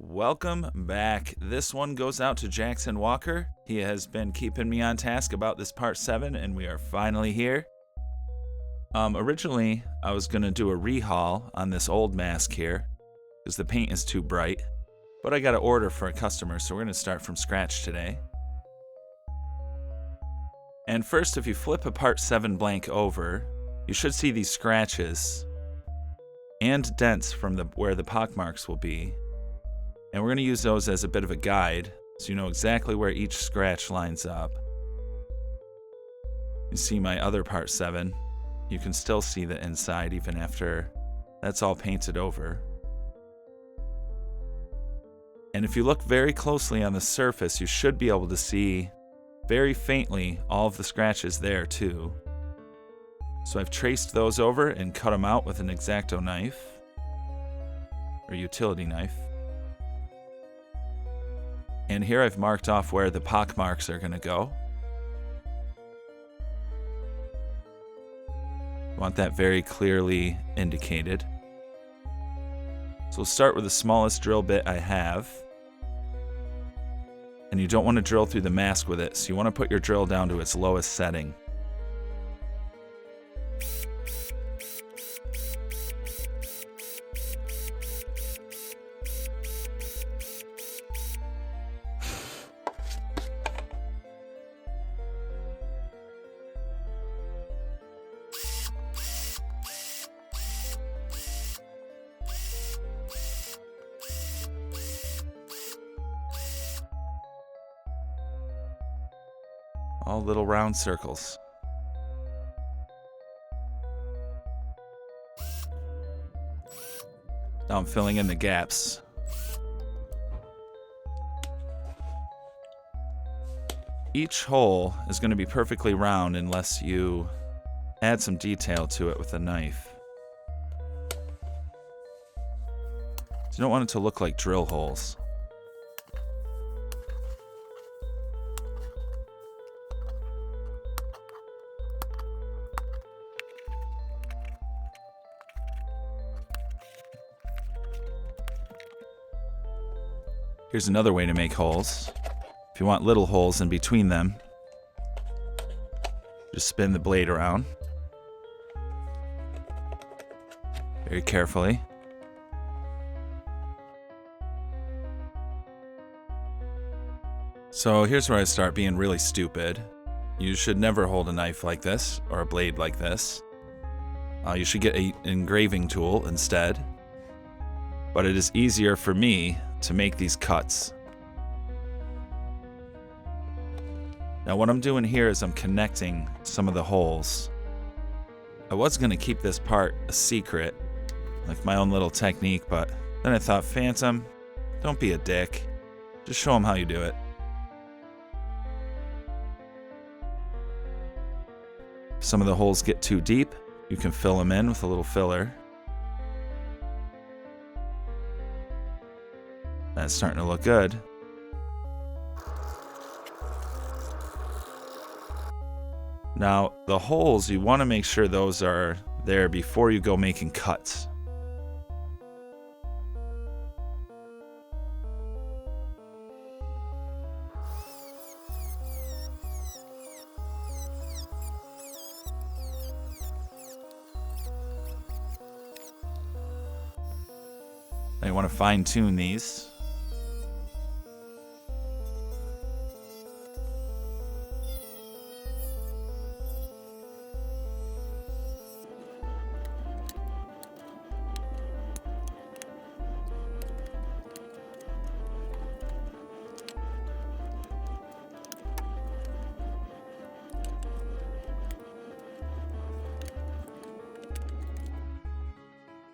Welcome back. This one goes out to Jackson Walker. He has been keeping me on task about this part 7, and we are finally here. Originally, I was going to do a rehaul on this old mask here, because the paint is too bright, but I got an order for a customer, so we're going to start from scratch today. And first, if you flip a part 7 blank over, you should see these scratches and dents from where the pockmarks will be. And we're going to use those as a bit of a guide, so you know exactly where each scratch lines up. You see my other part 7. You can still see the inside even after that's all painted over. And if you look very closely on the surface, you should be able to see very faintly all of the scratches there too. So I've traced those over and cut them out with an X-Acto knife, or utility knife. And here I've marked off where the pock marks are going to go. I want that very clearly indicated. So we'll start with the smallest drill bit I have. And you don't want to drill through the mask with it, so you want to put your drill down to its lowest setting. All little round circles. Now I'm filling in the gaps. Each hole is going to be perfectly round unless you add some detail to it with a knife. You don't want it to look like drill holes. Here's another way to make holes. If you want little holes in between them, just spin the blade around very carefully. So here's where I start being really stupid. You should never hold a knife like this or a blade like this. You should get an engraving tool instead. But it is easier for me to make these cuts. Now what I'm doing here is I'm connecting some of the holes. I was going to keep this part a secret, like my own little technique, but then I thought, Phantom, don't be a dick. Just show them how you do it. If some of the holes get too deep, you can fill them in with a little filler. That's starting to look good. Now, the holes, you want to make sure those are there before you go making cuts. Now you want to fine-tune these.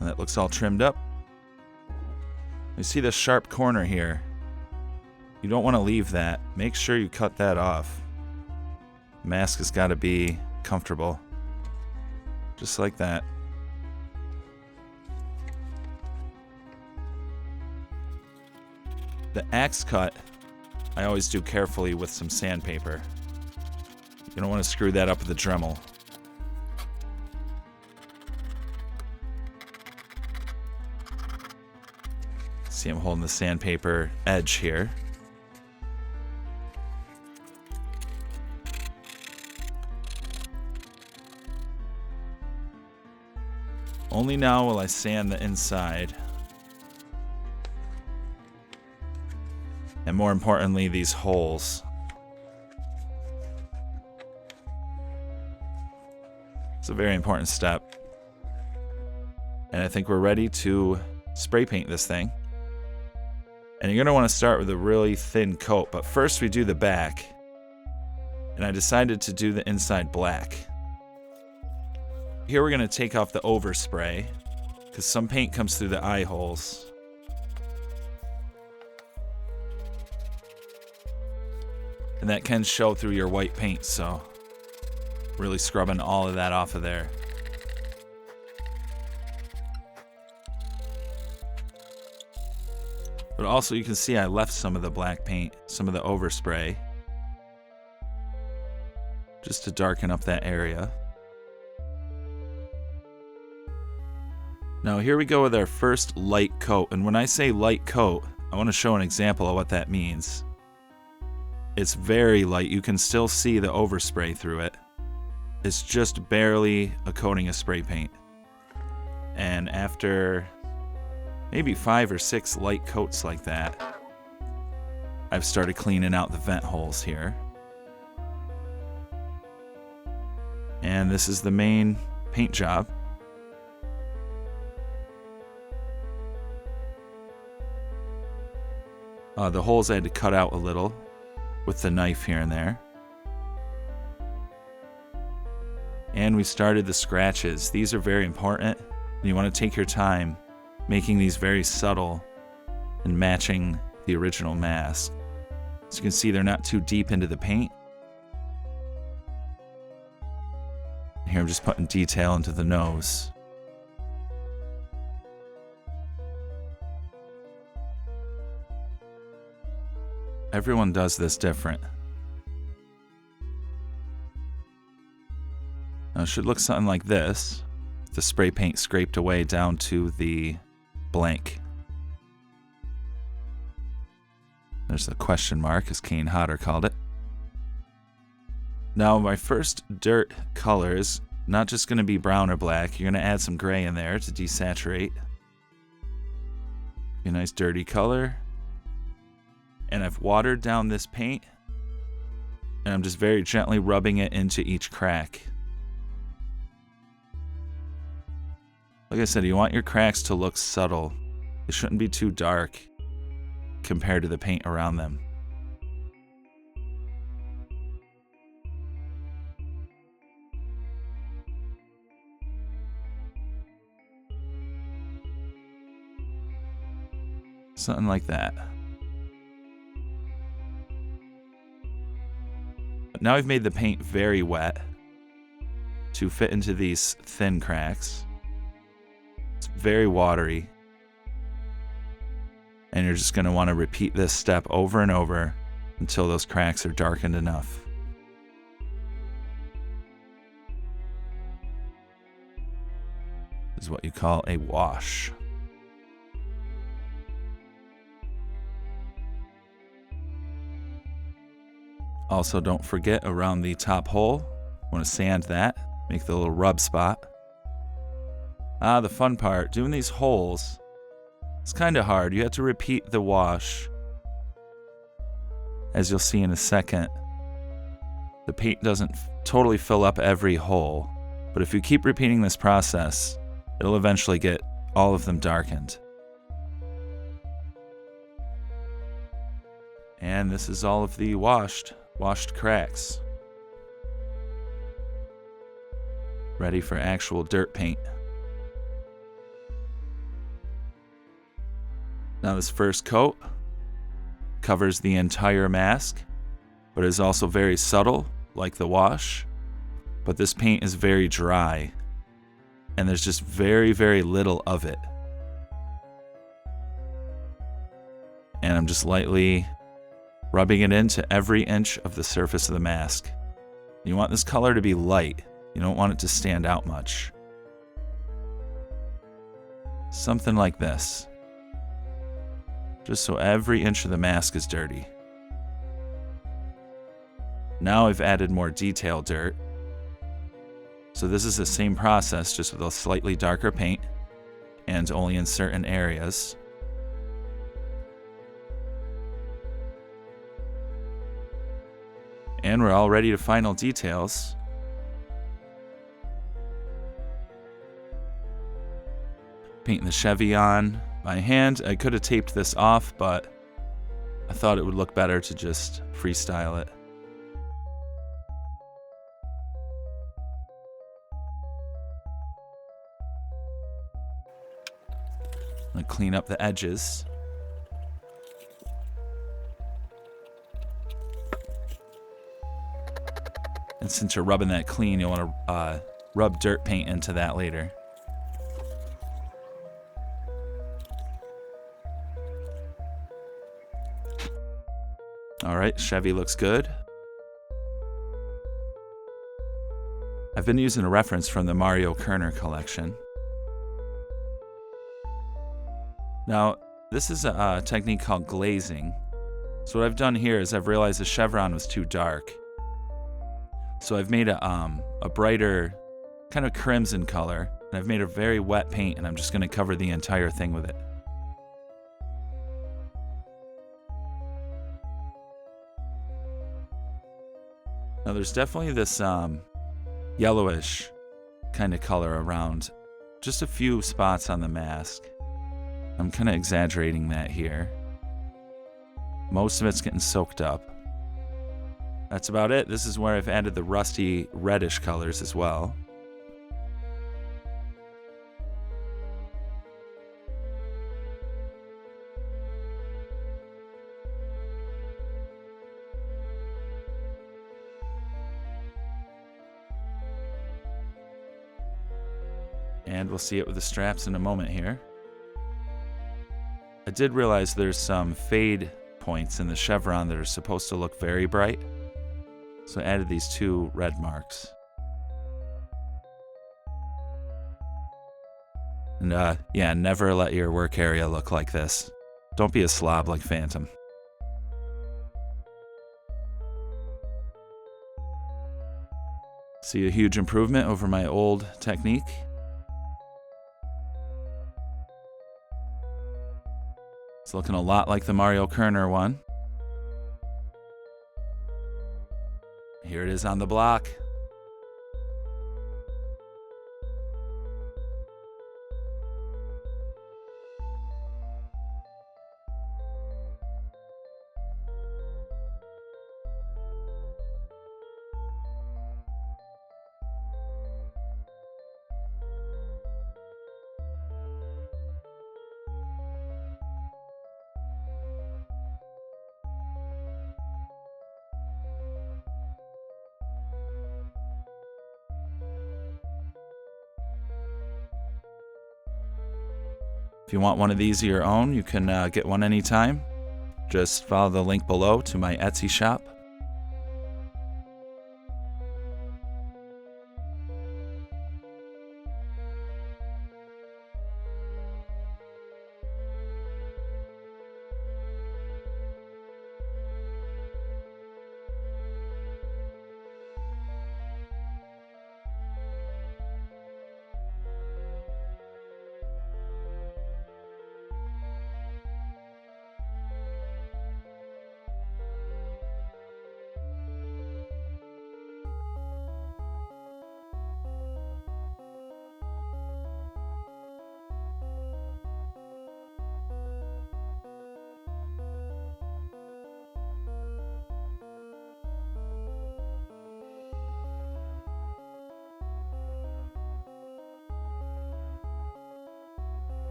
And that looks all trimmed up. You see this sharp corner here. You don't want to leave that. Make sure you cut that off. The mask has got to be comfortable. Just like that. The axe cut, I always do carefully with some sandpaper. You don't want to screw that up with a Dremel. See, I'm holding the sandpaper edge here. Only now will I sand the inside. And more importantly, these holes. It's a very important step. And I think we're ready to spray paint this thing. And you're going to want to start with a really thin coat, but first we do the back. And I decided to do the inside black. Here we're going to take off the overspray, because some paint comes through the eye holes. And that can show through your white paint, so really scrubbing all of that off of there. But also you can see I left some of the black paint, some of the overspray, just to darken up that area. Now here we go with our first light coat, and when I say light coat, I want to show an example of what that means. It's very light, you can still see the overspray through it. It's just barely a coating of spray paint. And after maybe 5 or 6 light coats like that, I've started cleaning out the vent holes here. And this is the main paint job. The holes I had to cut out a little with the knife here and there. And we started the scratches. These are very important. You want to take your time making these very subtle and matching the original mask. As you can see, they're not too deep into the paint. Here I'm just putting detail into the nose. Everyone does this different. Now it should look something like this. The spray paint scraped away down to the blank. There's a question mark, as Kane Hodder called it. Now my first dirt color is not just going to be brown or black. You're going to add some gray in there to desaturate. A nice dirty color. And I've watered down this paint, and I'm just very gently rubbing it into each crack. Like I said, you want your cracks to look subtle. They shouldn't be too dark compared to the paint around them. Something like that. Now I've made the paint very wet to fit into these thin cracks. It's very watery. And you're just going to want to repeat this step over and over until those cracks are darkened enough. This is what you call a wash. Also, don't forget around the top hole, want to sand that, make the little rub spot. The fun part, doing these holes, it's kind of hard. You have to repeat the wash. As you'll see in a second, the paint doesn't totally fill up every hole, but if you keep repeating this process, it'll eventually get all of them darkened. And this is all of the washed cracks. Ready for actual dirt paint. Now this first coat covers the entire mask, but is also very subtle, like the wash. But this paint is very dry, and there's just very, very little of it. And I'm just lightly rubbing it into every inch of the surface of the mask. You want this color to be light. You don't want it to stand out much. Something like this. just so every inch of the mask is dirty. Now I've added more detail dirt. So this is the same process, just with a slightly darker paint and only in certain areas. And we're all ready to final details. Painting the Chevy on by hand. I could have taped this off, but I thought it would look better to just freestyle it. I'm going to clean up the edges. And since you're rubbing that clean, you'll want to rub dirt paint into that later. All right, Chevy looks good. I've been using a reference from the Mario Kerner collection. Now, this is a technique called glazing. So what I've done here is I've realized the chevron was too dark. So I've made a brighter kind of crimson color, and I've made a very wet paint, and I'm just going to cover the entire thing with it. Now there's definitely this yellowish kind of color around just a few spots on the mask. I'm kind of exaggerating that here. Most of it's getting soaked up. That's about it. This is where I've added the rusty reddish colors as well. And we'll see it with the straps in a moment here. I did realize there's some fade points in the chevron that are supposed to look very bright. So I added these 2 red marks. And yeah, never let your work area look like this. Don't be a slob like Phantom. See a huge improvement over my old technique. It's looking a lot like the Mario Kerner one. Here it is on the block. If you want one of these of your own, you can get one anytime. Just follow the link below to my Etsy shop.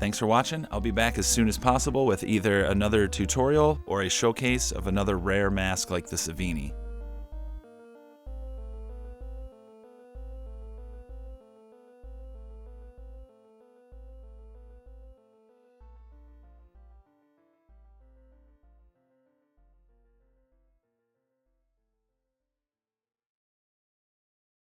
Thanks for watching. I'll be back as soon as possible with either another tutorial or a showcase of another rare mask like the Savini.